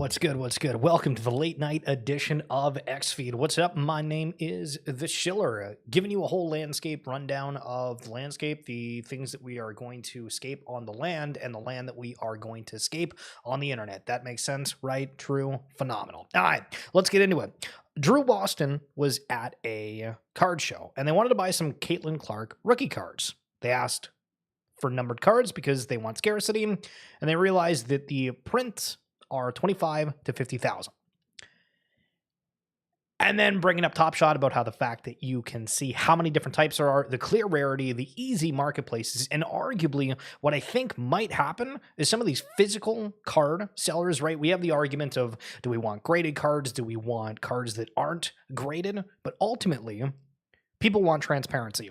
what's good? What's good? Welcome to the late night edition of Xfeed. What's up? My name is The Schiller, giving you a whole landscape rundown of the landscape, the things that we are going to escape on the land, and the land that we are going to escape on the internet. That makes sense, right? True? Phenomenal. All right, let's get into it. Drew Boston was at a card show, and they wanted to buy some Caitlin Clark rookie cards. They asked for numbered cards because they want scarcity, and they realized that the prints are 25 to 50,000. And then bringing up Top Shot about how the fact that you can see how many different types there are, the clear rarity, the easy marketplaces, and arguably what I think might happen is some of these physical card sellers, right? We have the argument of, do we want graded cards? Do we want cards that aren't graded? But ultimately, people want transparency.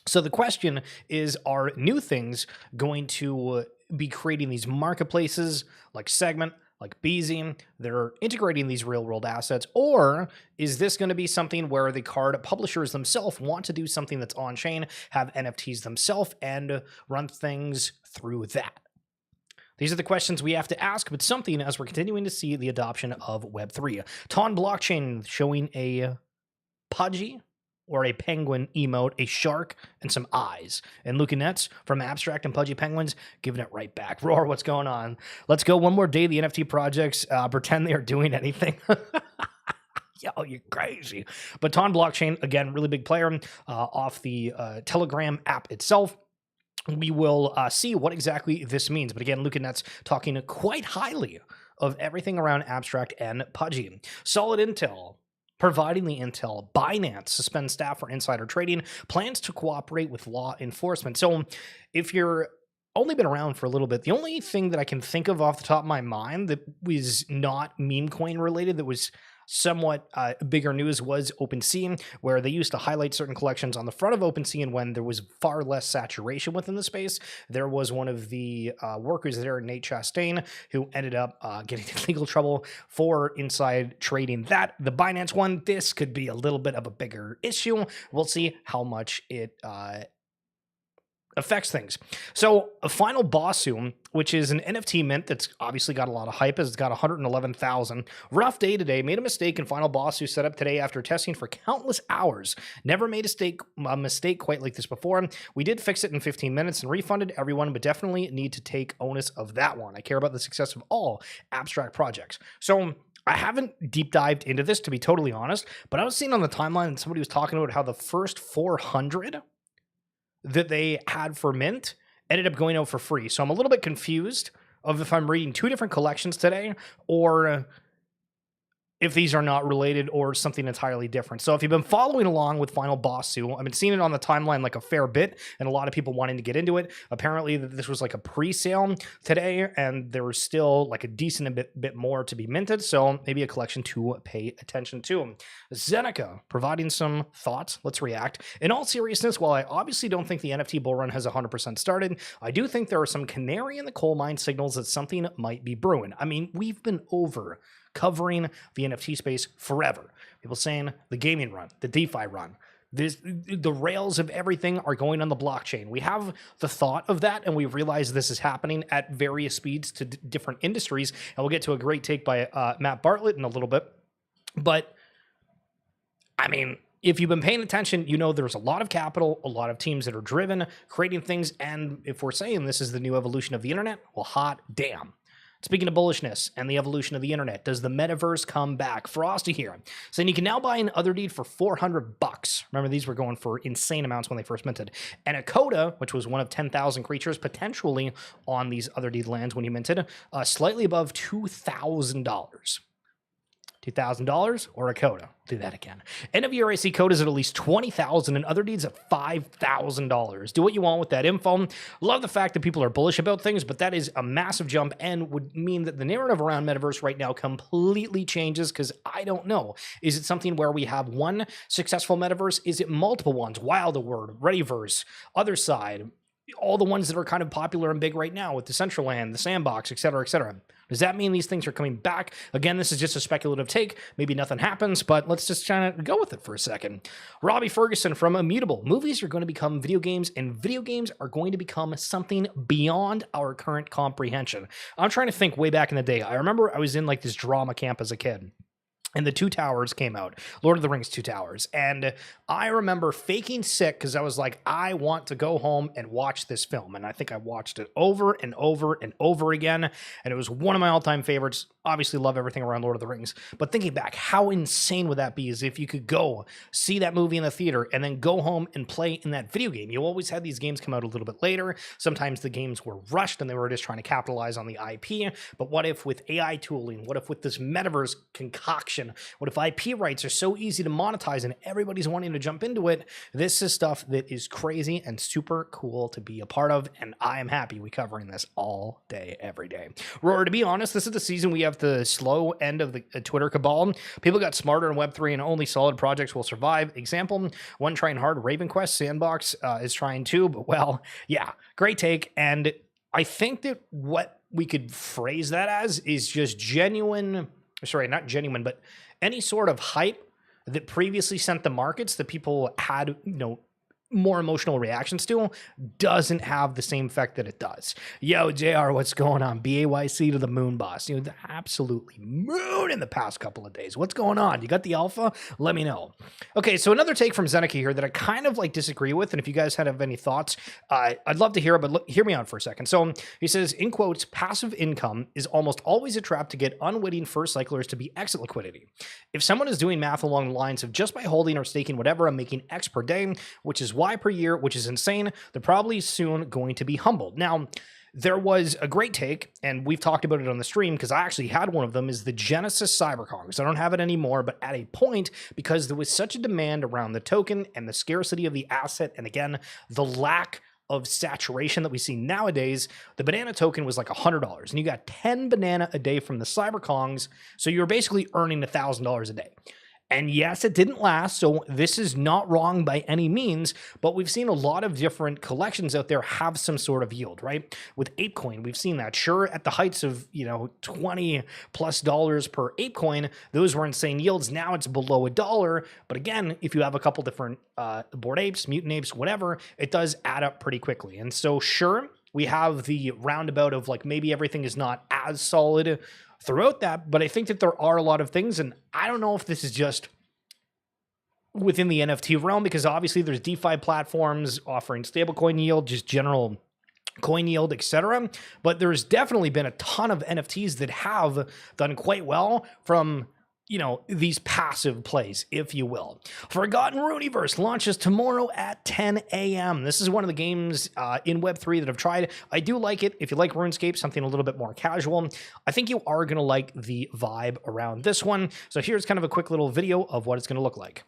So the question is, are new things going to be creating these marketplaces like Segment, like Beezy, that are integrating these real-world assets? Or is this going to be something where the card publishers themselves want to do something that's on-chain, have NFTs themselves, and run things through that? These are the questions we have to ask, but something as we're continuing to see the adoption of Web3. Ton blockchain showing a pudgy or a penguin emote, a shark, and some eyes. And Luca Nets from Abstract and Pudgy Penguins giving it right back. Roar, what's going on? Let's go one more day. The NFT projects pretend they are doing anything. Yo, you're crazy. But Ton blockchain, again, really big player off the Telegram app itself. We will see what exactly this means. But again, Luca Nets talking quite highly of everything around Abstract and Pudgy. Solid intel. Providing the intel, Binance suspends staff for insider trading, plans to cooperate with law enforcement. So if you're only been around for a little bit, the only thing that I can think of off the top of my mind that was not meme coin related, that was somewhat bigger news, was OpenSea, where they used to highlight certain collections on the front of OpenSea, and when there was far less saturation within the space, there was one of the workers there, Nate Chastain, who ended up getting in legal trouble for inside trading that. The Binance one, this could be a little bit of a bigger issue. We'll see how much it affects things. So a final Bossu, which is an NFT mint that's obviously got a lot of hype, as it's got 111,000. Rough day today. Made a mistake in final Bossu set up today after testing for countless hours. Never made a mistake quite like this before. We did fix it in 15 minutes and refunded everyone, but definitely need to take onus of that one. I care about the success of all abstract projects. So I haven't deep dived into this, to be totally honest, but I was seeing on the timeline and somebody was talking about how the first 400 that they had for mint ended up going out for free. So I'm a little bit confused of if I'm reading two different collections today, or if these are not related or something entirely different. So if you've been following along with Final Bossu, I've been seeing it on the timeline like a fair bit, and a lot of people wanting to get into it. Apparently this was like a pre-sale today, and there was still like a decent bit more to be minted, so maybe a collection to pay attention to. Zeneca providing some thoughts. Let's react. In all seriousness, while I obviously don't think the NFT bull run has 100% started, I do think there are some canary in the coal mine signals that something might be brewing. I mean, we've been over covering the NFT space forever. People saying the gaming run, the DeFi run, the rails of everything are going on the blockchain. We have the thought of that, and we realize this is happening at various speeds to different industries. And we'll get to a great take by Matt Bartlett in a little bit. But I mean, if you've been paying attention, you know there's a lot of capital, a lot of teams that are driven, creating things. And if we're saying this is the new evolution of the internet, well, hot damn. Speaking of bullishness and the evolution of the internet, does the metaverse come back? Frosty here, saying you can now buy an other deed for $400. Remember, these were going for insane amounts when they first minted. And a coda, which was one of 10,000 creatures potentially on these other deed lands when you minted, slightly above $2,000. $2,000 or a coda. Do that again. End of year IC code is at least $20,000 and other deeds at $5,000. Do what you want with that info. Love the fact that people are bullish about things, but that is a massive jump and would mean that the narrative around metaverse right now completely changes, because I don't know. Is it something where we have one successful metaverse? Is it multiple ones? Word, Readyverse, Other Side, all the ones that are kind of popular and big right now with the Decentraland, the Sandbox, etc., etc. Does that mean these things are coming back? Again, this is just a speculative take. Maybe nothing happens, but let's just try to go with it for a second. Robbie Ferguson from Immutable. Movies are going to become video games, and video games are going to become something beyond our current comprehension. I'm trying to think way back in the day. I remember I was in like this drama camp as a kid, and the Two Towers came out, Lord of the Rings Two Towers. And I remember faking sick because I was like, I want to go home and watch this film. And I think I watched it over and over and over again. And it was one of my all-time favorites. Obviously love everything around Lord of the Rings. But thinking back, how insane would that be is if you could go see that movie in the theater and then go home and play in that video game. You always had these games come out a little bit later. Sometimes the games were rushed and they were just trying to capitalize on the IP. But what if with AI tooling, what if with this metaverse concoction, what if IP rights are so easy to monetize and everybody's wanting to jump into it? This is stuff that is crazy and super cool to be a part of, and I am happy we covering this all day, every day. Roar, to be honest, this is the season we have the slow end of the Twitter cabal. People got smarter in Web3 and only solid projects will survive. Example, one trying hard, Raven Quest, Sandbox is trying too, but well, yeah, great take. And I think that what we could phrase that as is just genuine, sorry, not genuine, but any sort of hype that previously sent the markets that people had, more emotional reactions to doesn't have the same effect that it does. Yo, JR, what's going on? BAYC to the moon, boss. The absolutely moon in the past couple of days. What's going on? You got the alpha? Let me know. Okay, so another take from Zeneca here that I kind of disagree with, and if you guys have any thoughts, I'd love to hear it, but hear me out for a second. So he says, in quotes, passive income is almost always a trap to get unwitting first cyclers to be exit liquidity. If someone is doing math along the lines of just by holding or staking whatever, I'm making X per day, which is Y per year, which is insane, they're probably soon going to be humbled. Now, there was a great take, and we've talked about it on the stream because I actually had one of them, is the Genesis Cybercongs. I don't have it anymore, but at a point, because there was such a demand around the token and the scarcity of the asset, and again, the lack of saturation that we see nowadays, the banana token was like $100, and you got 10 banana a day from the Cybercongs, so you're basically earning $1,000 a day. And yes, it didn't last, so this is not wrong by any means, but we've seen a lot of different collections out there have some sort of yield, right? With ApeCoin, we've seen that. Sure, at the heights of, $20+ per ApeCoin, those were insane yields. Now it's below $1, but again, if you have a couple different Bored Apes, Mutant Apes, whatever, it does add up pretty quickly. And so sure, we have the roundabout of maybe everything is not as solid throughout that, but I think that there are a lot of things, and I don't know if this is just within the NFT realm, because obviously there's DeFi platforms offering stablecoin yield, just general coin yield, etc. But there's definitely been a ton of NFTs that have done quite well from these passive plays, if you will. Forgotten Rooniverse launches tomorrow at 10 a.m. This is one of the games in Web3 that I've tried. I do like it. If you like RuneScape, something a little bit more casual, I think you are going to like the vibe around this one. So here's kind of a quick little video of what it's going to look like.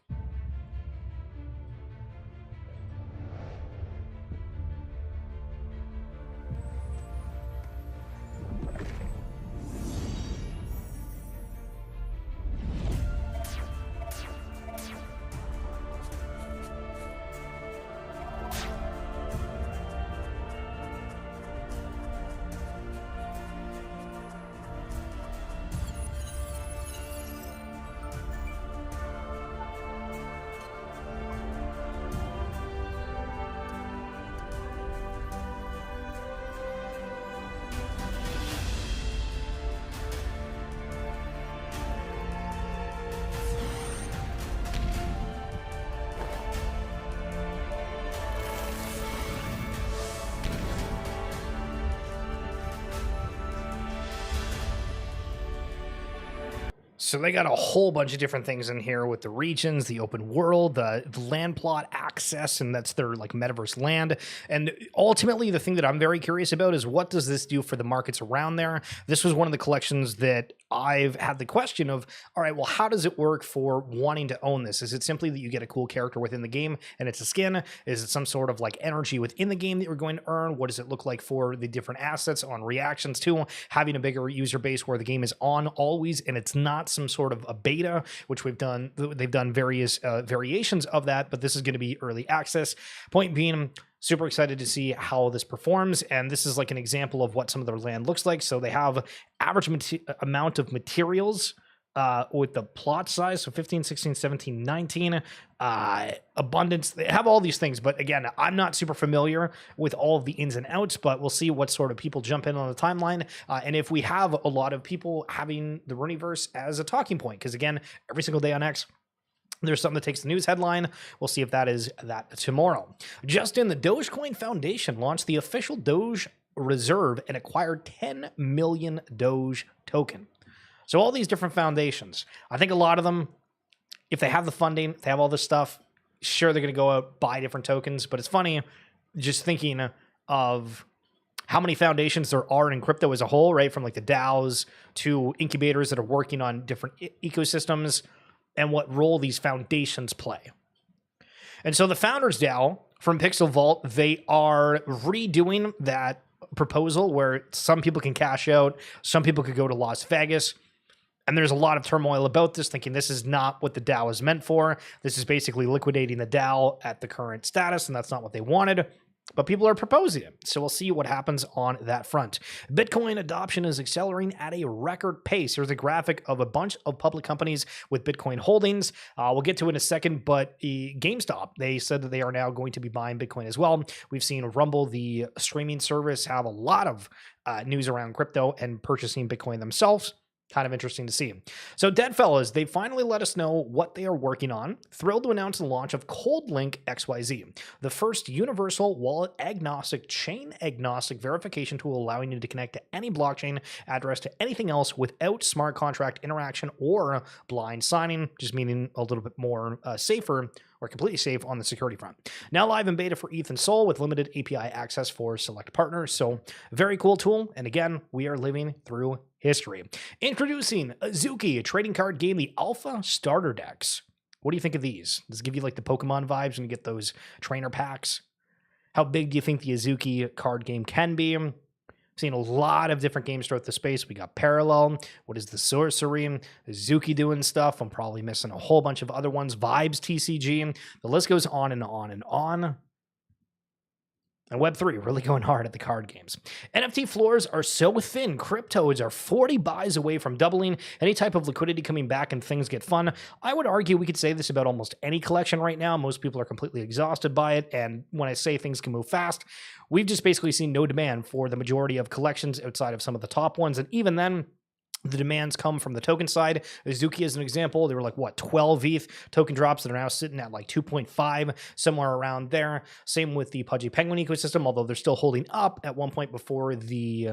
So they got a whole bunch of different things in here with the regions, the open world, the land plot access, and that's their metaverse land. And ultimately, the thing that I'm very curious about is what does this do for the markets around there? This was one of the collections that I've had the question of, all right, well, how does it work for wanting to own this? Is it simply that you get a cool character within the game and it's a skin? Is it some sort of energy within the game that you're going to earn? What does it look like for the different assets on reactions to having a bigger user base where the game is on always and it's not some sort of a beta, which they've done various variations of that, but this is going to be early access. Point being, Super excited to see how this performs. And this is like an example of what some of their land looks like. So they have average amount of materials with the plot size. So 15, 16, 17, 19, abundance. They have all these things. But again, I'm not super familiar with all of the ins and outs, but we'll see what sort of people jump in on the timeline. And if we have a lot of people having the Rooneyverse as a talking point, because again, every single day on X, there's something that takes the news headline. We'll see if that is that tomorrow. Just in, the Dogecoin Foundation launched the official Doge Reserve and acquired 10 million Doge token. So all these different foundations, I think a lot of them, if they have the funding, if they have all this stuff, sure, they're going to go out, buy different tokens. But it's funny just thinking of how many foundations there are in crypto as a whole, right? From like the DAOs to incubators that are working on different ecosystems, and what role these foundations play. And so the Founders DAO from Pixel Vault, they are redoing that proposal where some people can cash out, some people could go to Las Vegas. And there's a lot of turmoil about this, thinking this is not what the DAO is meant for. This is basically liquidating the DAO at the current status, and that's not what they wanted. But people are proposing it, so we'll see what happens on that front. Bitcoin adoption is accelerating at a record pace. Here's a graphic of a bunch of public companies with Bitcoin holdings. We'll get to it in a second, but GameStop, they said that they are now going to be buying Bitcoin as well. We've seen Rumble, the streaming service, have a lot of news around crypto and purchasing Bitcoin themselves. Kind of interesting to see. So Deadfellas, they finally let us know what they are working on. Thrilled to announce the launch of ColdLink XYZ, the first universal wallet agnostic, chain agnostic verification tool allowing you to connect to any blockchain address to anything else without smart contract interaction or blind signing, just meaning a little bit more safer or completely safe on the security front. Now live in beta for ETH and Sol with limited API access for select partners. So very cool tool. And again, we are living through history. Introducing Azuki, a trading card game, the Alpha Starter Decks. What do you think of these? Does it give you like the Pokemon vibes when you get those trainer packs? How big do you think the Azuki card game can be? Seen a lot of different games throughout the space. We got Parallel. What is the Sorcery? Azuki doing stuff. I'm probably missing a whole bunch of other ones. Vibes TCG. The list goes on and on and on. And Web3 really going hard at the card games. NFT floors are so thin. Cryptos are 40 buys away from doubling. Any type of liquidity coming back and things get fun. I would argue we could say this about almost any collection right now. Most people are completely exhausted by it. And when I say things can move fast, we've just basically seen no demand for the majority of collections outside of some of the top ones. And even then, the demands come from the token side. Azuki is an example. They were like, what, 12 ETH token drops that are now sitting at like 2.5, somewhere around there. Same with the Pudgy Penguin ecosystem, although they're still holding up. At one point before the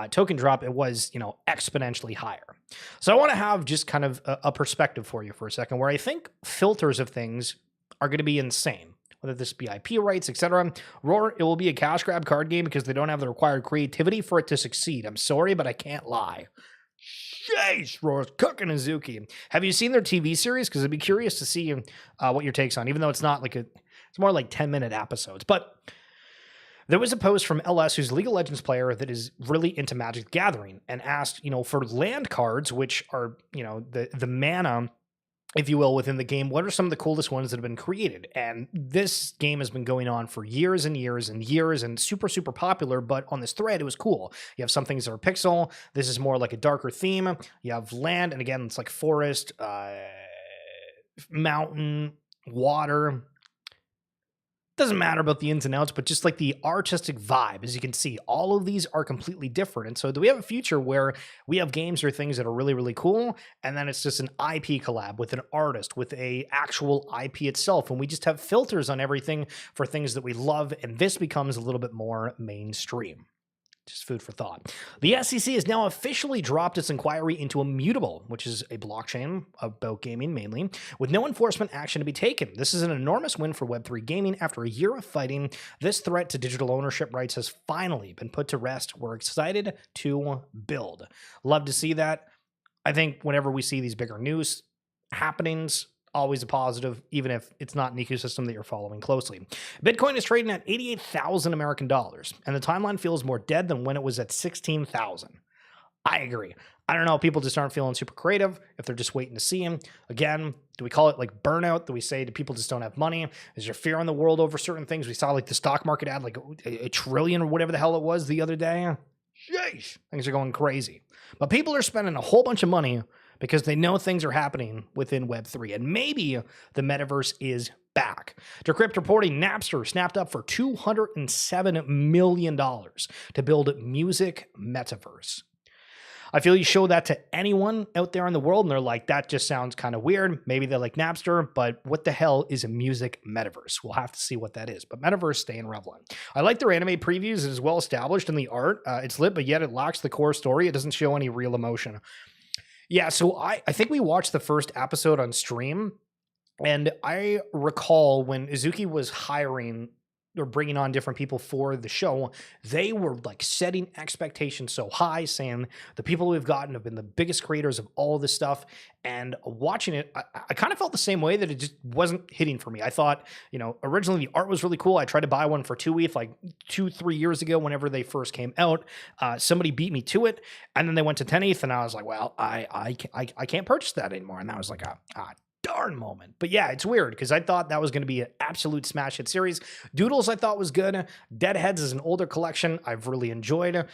token drop, it was, exponentially higher. So I want to have just kind of a perspective for you for a second, where I think filters of things are going to be insane. Whether this be IP rights, etc. Roar, it will be a cash grab card game because they don't have the required creativity for it to succeed. I'm sorry, but I can't lie. Jeez, Roar's cooking Azuki. Have you seen their TV series? Because I'd be curious to see what your takes on, even though it's not like it's more like 10-minute episodes. But there was a post from LS, who's a League of Legends player that is really into Magic the Gathering, and asked, for land cards, which are, the mana, if you will, within the game, what are some of the coolest ones that have been created? And this game has been going on for years and years and years and super, super popular, but on this thread, it was cool. You have some things that are pixel. This is more like a darker theme. You have land, and again, it's like forest, mountain, water. Doesn't matter about the ins and outs, but just like the artistic vibe, as you can see, all of these are completely different. And so do we have a future where we have games or things that are really, really cool, and then it's just an IP collab with an artist, with a actual IP itself, and we just have filters on everything for things that we love, and this becomes a little bit more mainstream. Just food for thought. The SEC has now officially dropped its inquiry into Immutable, which is a blockchain about gaming mainly, with no enforcement action to be taken. This is an enormous win for Web3 gaming. After a year of fighting, this threat to digital ownership rights has finally been put to rest. We're excited to build. Love to see that. I think whenever we see these bigger news happenings, always a positive, even if it's not an ecosystem that you're following closely. Bitcoin is trading at 88,000 American dollars, and the timeline feels more dead than when it was at 16,000. I agree. I don't know. People just aren't feeling super creative if they're just waiting to see him. Again, do we call it like burnout? Do we say do people just don't have money? Is there fear in the world over certain things? We saw like the stock market add like a trillion or whatever the hell it was the other day. Sheesh. Things are going crazy. But people are spending a whole bunch of money because they know things are happening within Web3. And maybe the metaverse is back. Decrypt reporting Napster snapped up for $207 million to build music metaverse. I feel you show that to anyone out there in the world and they're like, that just sounds kind of weird. Maybe they like Napster, but what the hell is a music metaverse? We'll have to see what that is. But metaverse, staying relevant. I like their anime previews. It is well established in the art. It's lit, but yet it lacks the core story. It doesn't show any real emotion. Yeah, so I think we watched the first episode on stream, and I recall when Izuki was hiring or bringing on different people for the show, they were like setting expectations so high, saying the people we've gotten have been the biggest creators of all this stuff. And watching it, I kind of felt the same way, that it just wasn't hitting for me. I thought, originally the art was really cool. I tried to buy one for 2 ETH like 2-3 years ago whenever they first came out. Somebody beat me to it, and then they went to 10 ETH, and I was like, well, I can't purchase that anymore. And that was like a darn moment. But yeah, it's weird because I thought that was going to be an absolute smash hit series. Doodles I thought was good. Deadheads is an older collection I've really enjoyed.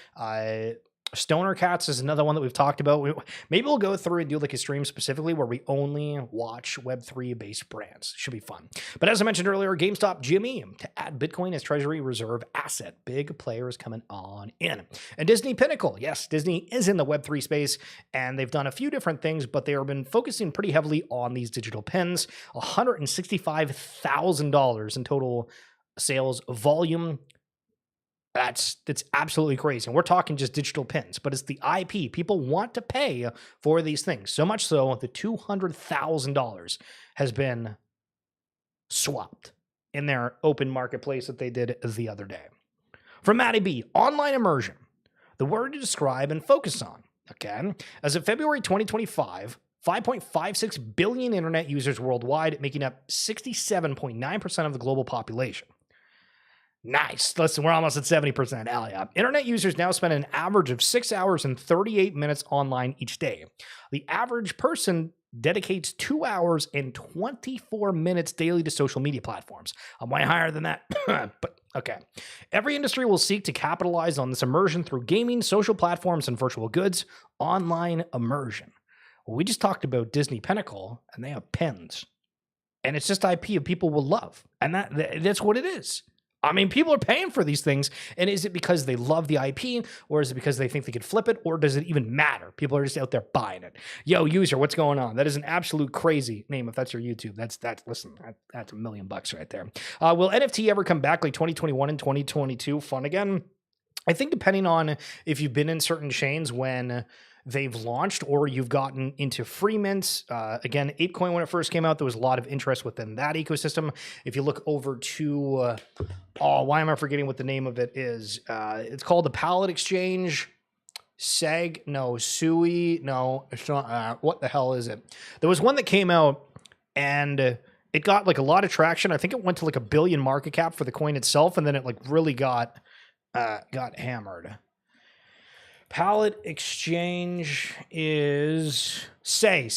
Stoner Cats is another one that we've talked about. Maybe we'll go through and do like a stream specifically where we only watch Web3 based brands. Should be fun. But as I mentioned earlier, GameStop Jimmy to add Bitcoin as treasury reserve asset. Big players coming on in. And Disney Pinnacle. Yes, Disney is in the Web3 space, and they've done a few different things, but they have been focusing pretty heavily on these digital pins. $165,000 in total sales volume. That's absolutely crazy. And we're talking just digital pins, but it's the IP. People want to pay for these things. So much so, the $200,000 has been swapped in their open marketplace that they did the other day. From Matty B, online immersion. The word to describe and focus on. Okay. As of February 2025, 5.56 billion internet users worldwide, making up 67.9% of the global population. Nice. Listen, we're almost at 70%. Hell yeah. Internet users now spend an average of 6 hours and 38 minutes online each day. The average person dedicates 2 hours and 24 minutes daily to social media platforms. I'm way higher than that, but okay. Every industry will seek to capitalize on this immersion through gaming, social platforms, and virtual goods. Online immersion. Well, we just talked about Disney Pinnacle, and they have pins. And it's just IP of people will love. And that's what it is. I mean, people are paying for these things, and is it because they love the IP, or is it because they think they could flip it, or does it even matter? People are just out there buying it. Yo, user, what's going on? That is an absolute crazy name if that's your YouTube. That's $1 million right there. Will NFT ever come back like 2021 and 2022 fun again? I think depending on if you've been in certain chains when they've launched or you've gotten into free mints. Again, ApeCoin, when it first came out, there was a lot of interest within that ecosystem. If you look over to, why am I forgetting what the name of it is? It's called the Pallet Exchange. Sui, no, it's not, what the hell is it? There was one that came out and it got like a lot of traction. I think it went to like 1 billion market cap for the coin itself, and then it like really got hammered. Pallet Exchange is Say.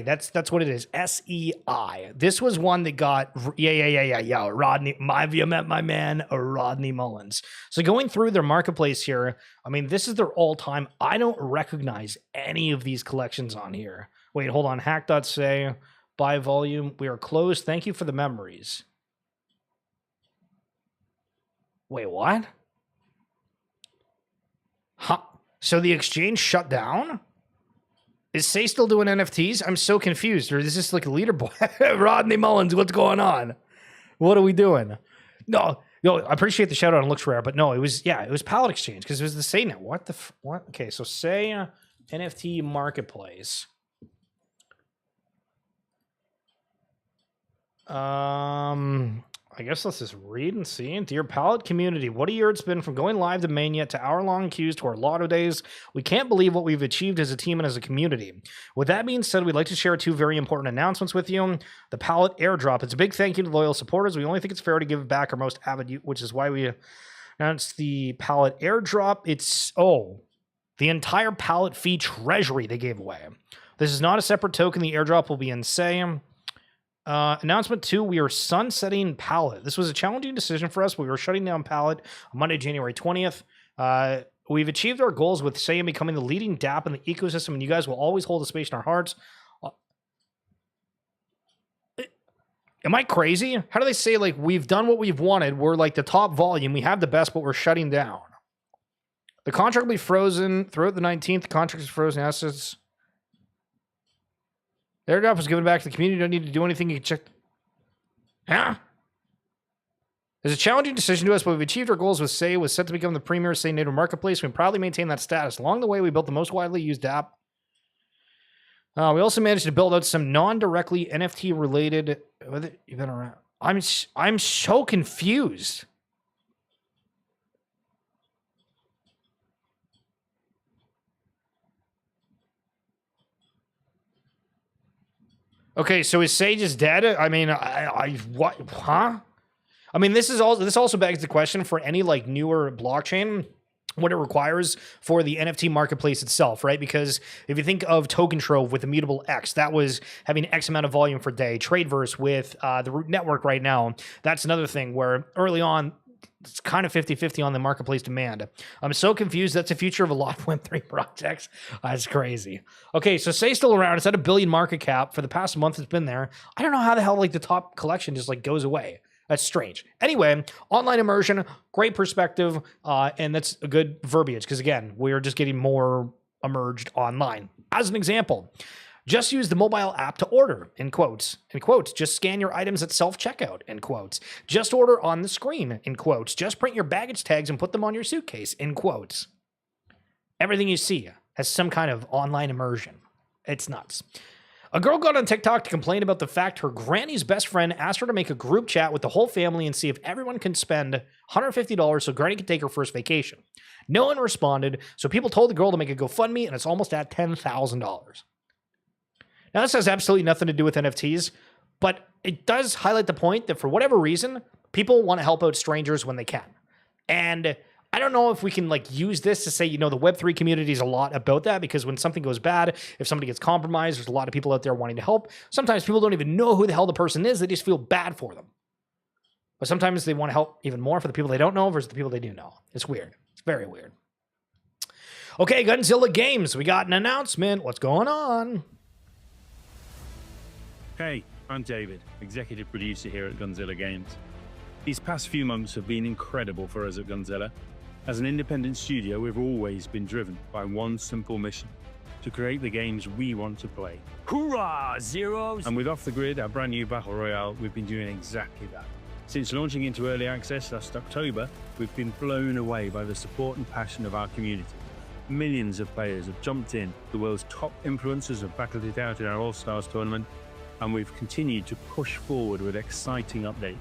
That's what it is. SEI. This was one that got Rodney. Have you met my man Rodney Mullins? So going through their marketplace here, I mean, this is their all-time. I don't recognize any of these collections on here. Wait, hold on. Hack.say, buy volume. We are closed. Thank you for the memories. Wait, what? Huh? So the exchange shut down? Is Say still doing NFTs? I'm so confused. Or is this like a leaderboard? Rodney Mullins, what's going on? What are we doing? No, I appreciate the shout out on Looks Rare, but no, it was Pallet Exchange because it was the Say net. What? Okay, so Say NFT marketplace. I guess let's just read and see. Dear Pallet community, what a year it's been from going live to Mania to hour-long queues to our lotto days. We can't believe what we've achieved as a team and as a community. With that being said, we'd like to share 2 very important announcements with you. The Pallet airdrop. It's a big thank you to loyal supporters. We only think it's fair to give back our most avid, which is why we announced the Pallet airdrop. The entire pallet fee treasury they gave away. This is not a separate token. The airdrop will be insane. Announcement 2, we are sunsetting pallet. This was a challenging decision for us. We were shutting down pallet on Monday, January 20th. We've achieved our goals with Say and becoming the leading DApp in the ecosystem, and you guys will always hold a space in our hearts. Am I crazy? How do they say, like, we've done what we've wanted? We're like the top volume. We have the best, but we're shutting down. The contract will be frozen throughout the 19th. The contract is frozen assets. The airdrop was given back to the community. You don't need to do anything. You can check. Huh? It's a challenging decision to us, but we've achieved our goals with Say. Was set to become the premier Say native marketplace. We proudly maintain that status. Along the way, we built the most widely used app. We also managed to build out some non-directly NFT related. You've been around. I'm so confused. Okay, so is Say just dead? I mean, what? Huh? I mean, this also begs the question for any like newer blockchain, what it requires for the NFT marketplace itself, right? Because if you think of Token Trove with Immutable X, that was having X amount of volume per day. Tradeverse with the Root Network right now, that's another thing where early on, it's kind of 50-50 on the marketplace demand. I'm so confused. That's the future of a lot of Web3 projects. That's crazy. Okay, so Say's still around. It's at $1 billion market cap. For the past month, it's been there. I don't know how the hell like the top collection just like goes away. That's strange. Anyway, online immersion, great perspective, and that's a good verbiage because, again, we're just getting more emerged online. As an example, just use the mobile app to order, in quotes. In quotes, just scan your items at self-checkout, in quotes. Just order on the screen, in quotes. Just print your baggage tags and put them on your suitcase, in quotes. Everything you see has some kind of online immersion. It's nuts. A girl got on TikTok to complain about the fact her granny's best friend asked her to make a group chat with the whole family and see if everyone can spend $150 so granny can take her first vacation. No one responded, so people told the girl to make a GoFundMe, and it's almost at $10,000. Now, this has absolutely nothing to do with NFTs, but it does highlight the point that for whatever reason, people want to help out strangers when they can. And I don't know if we can like use this to say, you know, the Web3 community is a lot about that because when something goes bad, if somebody gets compromised, there's a lot of people out there wanting to help. Sometimes people don't even know who the hell the person is. They just feel bad for them. But sometimes they want to help even more for the people they don't know versus the people they do know. It's weird. It's very weird. Okay, Gunzilla Games. We got an announcement. What's going on? Hey, I'm David, executive producer here at Gunzilla Games. These past few months have been incredible for us at Gunzilla. As an independent studio, we've always been driven by one simple mission: to create the games we want to play. Hoorah, Zeros! And with Off the Grid, our brand new Battle Royale, we've been doing exactly that. Since launching into early access last October, we've been blown away by the support and passion of our community. Millions of players have jumped in, the world's top influencers have battled it out in our All-Stars tournament, and we've continued to push forward with exciting updates,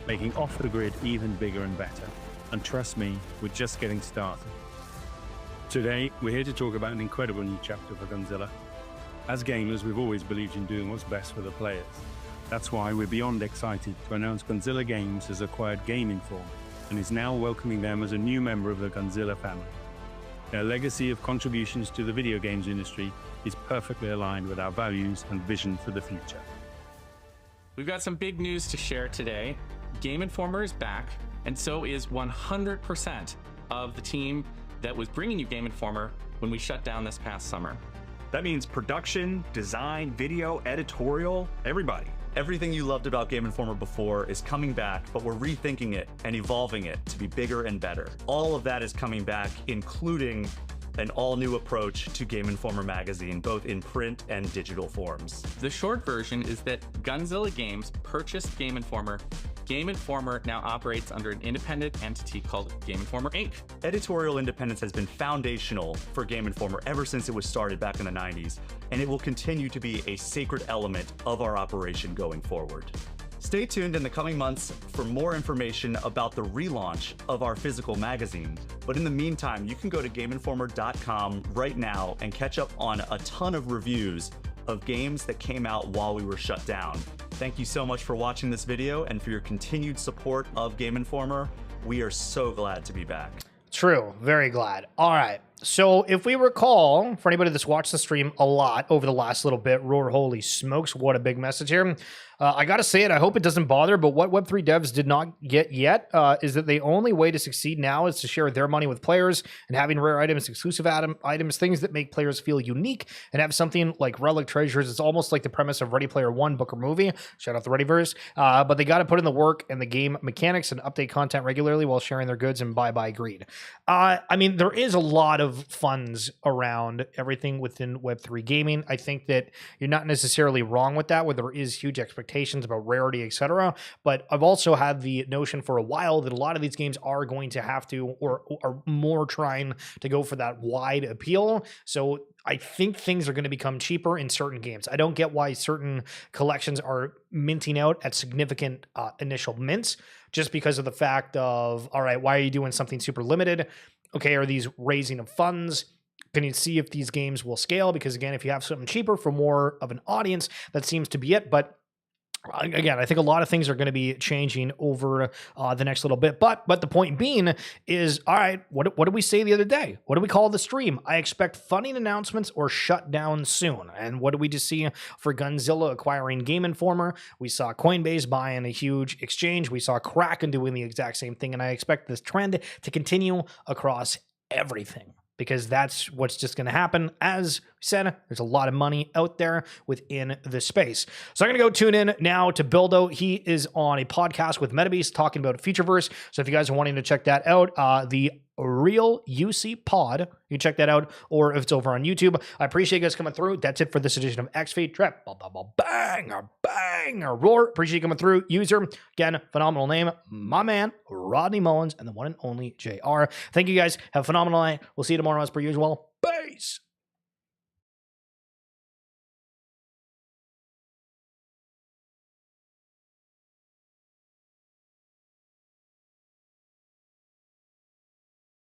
making Off the Grid even bigger and better. And trust me, we're just getting started. Today, we're here to talk about an incredible new chapter for Gunzilla. As gamers, we've always believed in doing what's best for the players. That's why we're beyond excited to announce Gunzilla Games has acquired Game Informer and is now welcoming them as a new member of the Gunzilla family. Their legacy of contributions to the video games industry is perfectly aligned with our values and vision for the future. We've got some big news to share today. Game Informer is back, and so is 100% of the team that was bringing you Game Informer when we shut down this past summer. That means production, design, video, editorial, everybody. Everything you loved about Game Informer before is coming back, but we're rethinking it and evolving it to be bigger and better. All of that is coming back, including an all-new approach to Game Informer magazine, both in print and digital forms. The short version is that Gunzilla Games purchased Game Informer. Game Informer now operates under an independent entity called Game Informer Inc. Editorial independence has been foundational for Game Informer ever since it was started back in the 90s, and it will continue to be a sacred element of our operation going forward. Stay tuned in the coming months for more information about the relaunch of our physical magazine. But in the meantime, you can go to GameInformer.com right now and catch up on a ton of reviews of games that came out while we were shut down. Thank you so much for watching this video and for your continued support of Game Informer. We are so glad to be back. True. Very glad. All right. So if we recall, for anybody that's watched the stream a lot over the last little bit, roar, holy smokes, what a big message here. I got to say it, I hope it doesn't bother, but what Web3 devs did not get yet is that the only way to succeed now is to share their money with players, and having rare items, exclusive items, things that make players feel unique, and have something like relic treasures. It's almost like the premise of Ready Player One book or movie. Shout out the Readyverse. But they got to put in the work and the game mechanics and update content regularly while sharing their goods, and bye-bye greed. I mean, there is a lot of funds around everything within Web3 gaming. I think that you're not necessarily wrong with that, where there is huge expectations about rarity, etc. But I've also had the notion for a while that a lot of these games are going to have to, or are more trying to go for that wide appeal. So I think things are going to become cheaper in certain games. I don't get why certain collections are minting out at significant initial mints, just because of the fact of, all right, why are you doing something super limited? Okay, are these raising of funds? Can you see if these games will scale? Because again, if you have something cheaper for more of an audience, that seems to be it. But again, I think a lot of things are going to be changing over the next little bit. But the point being is, all right, what did we say the other day? What do we call the stream? I expect funding announcements or shut down soon. And what did we just see for Gunzilla acquiring Game Informer? We saw Coinbase buying a huge exchange. We saw Kraken doing the exact same thing. And I expect this trend to continue across everything, because that's what's just going to happen. As we said, there's a lot of money out there within the space. So I'm going to go tune in now to Bildo. He is on a podcast with MetaBeast talking about Futureverse. So if you guys are wanting to check that out, the Real UC Pod, you check that out, or if it's over on YouTube. I appreciate you guys coming through. That's it for this edition of XFeed Trip. Bang, or roar. Appreciate you coming through. User, again, phenomenal name, my man, Rodney Mullins, and the one and only JR. Thank you guys. Have a phenomenal night. We'll see you tomorrow as per usual. Peace.